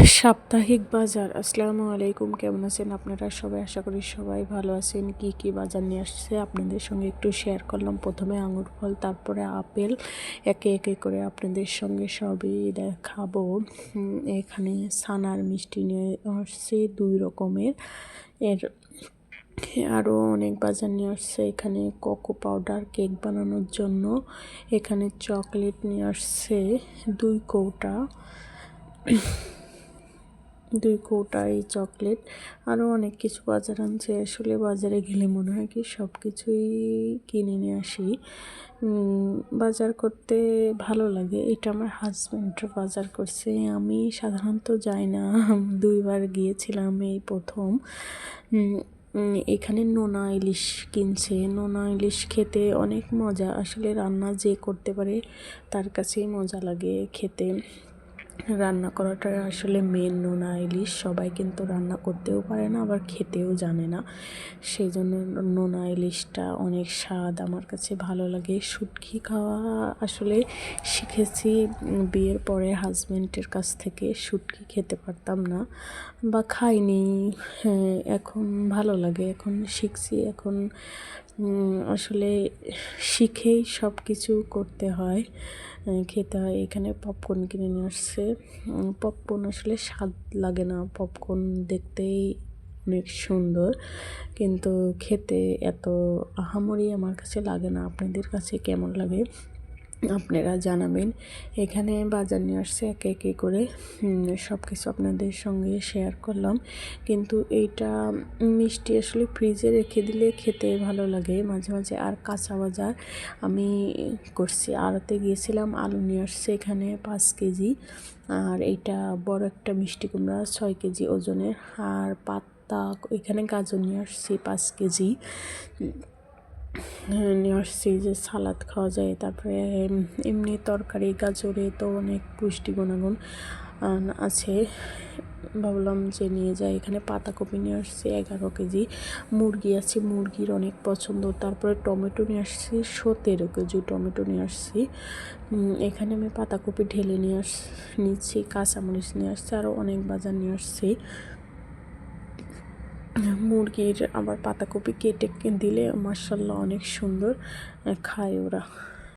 সাপ্তাহিক বাজার। আসসালামু আলাইকুম, কেমন আছেন আপনারা সবাই? আশা করি সবাই ভালো আছেন। কি কি বাজার নিয়ে আসছে আপনাদের সঙ্গে একটু শেয়ার করলাম। প্রথমে আঙুর ফল, তারপরে আপেল, একে একে করে আপনাদের সঙ্গে সবই দেখাবো। এখানে ছানার মিষ্টি নিয়ে আসছে 2 রকমের। এর আরও অনেক বাজার নিয়ে আসছে। এখানে কোকো পাউডার কেক বানানোর জন্য। এখানে চকলেট নিয়ে আসছে 2 কৌটা, 2 কৌটা এই চকলেট। আরও অনেক কিছু বাজার আনছে। আসলে বাজারে গেলে মনে হয় কি সব কিছুই কিনে নিয়ে আসি। বাজার করতে ভালো লাগে। এটা আমার হাজব্যান্ড বাজার করছে, আমি সাধারণত যাই না। 2 বার গিয়েছিলাম, এই প্রথম। এখানে নোনা ইলিশ কিনছে। নোনা ইলিশ খেতে অনেক মজা। আসলে রান্না যে করতে পারে তার কাছেই মজা লাগে খেতে। রান্না করাটা আসলে মেন। নোনা ইলিশ সবাই কিন্তু রান্না করতেও পারে না, আবার খেতেও জানে না। সেই জন্য নোনা ইলিশটা অনেক স্বাদ, আমার কাছে ভালো লাগে। শুটকি খাওয়া আসলে শিখেছি বিয়ের পরে হাজব্যান্ডের কাছ থেকে। শুটকি খেতে পারতাম না বা খাইনি। হ্যাঁ, এখন ভালো লাগে, এখন শিখছি। এখন আসলে শিখেই সব কিছু করতে হয়, খেতে হয়। এখানে পপকর্ন কিনে নিয়ে আসছে। পপকর্ন আসলে স্বাদ লাগে না। পপকর্ন দেখতেই অনেক সুন্দর, কিন্তু খেতে এত আহামরি আমার কাছে লাগে না। আপনাদের কাছে কেমন লাগে আপনারা জানাবেন। এখানে বাজার নিয়ে আসছে একে একে করে। সব কিছু আপনাদের সঙ্গে শেয়ার করলাম। কিন্তু এইটা মিষ্টি আসলে ফ্রিজে রেখে দিলে খেতে ভালো লাগে মাঝে মাঝে। আর কাঁচা বাজার আমি করছি, আড়তে গিয়েছিলাম, আলু নিয়ে আসছে এখানে 5 কেজি। আর এইটা বড় একটা মিষ্টি কুমড়া 6 কেজি ওজনের। আর পাতা এখানে গাজর নিয়ে আসছি 5 কেজি নিয়ে আসছি, যে সালাদ খাওয়া যায়। তারপরে এমনি তরকারি, গাজরে তো অনেক পুষ্টি গুণাগুণ আছে, ভাবলাম যে নিয়ে যাই। এখানে পাতাকপি নিয়ে আসছি 11 কেজি। মুরগি আছে, মুরগির অনেক পছন্দ। তারপরে টমেটো নিয়ে আসছি 17 কেজি টমেটো নিয়ে আসছি। এখানে আমি পাতাকপি ঢেলে নিচ্ছি, কাঁচামরিচ নিয়ে আসছি, আরও অনেক বাজার নিয়ে আসছি। মুরগির আবার পাতাকপি কেটে দিলে মাশাআল্লাহ অনেক সুন্দর খায় ওরা।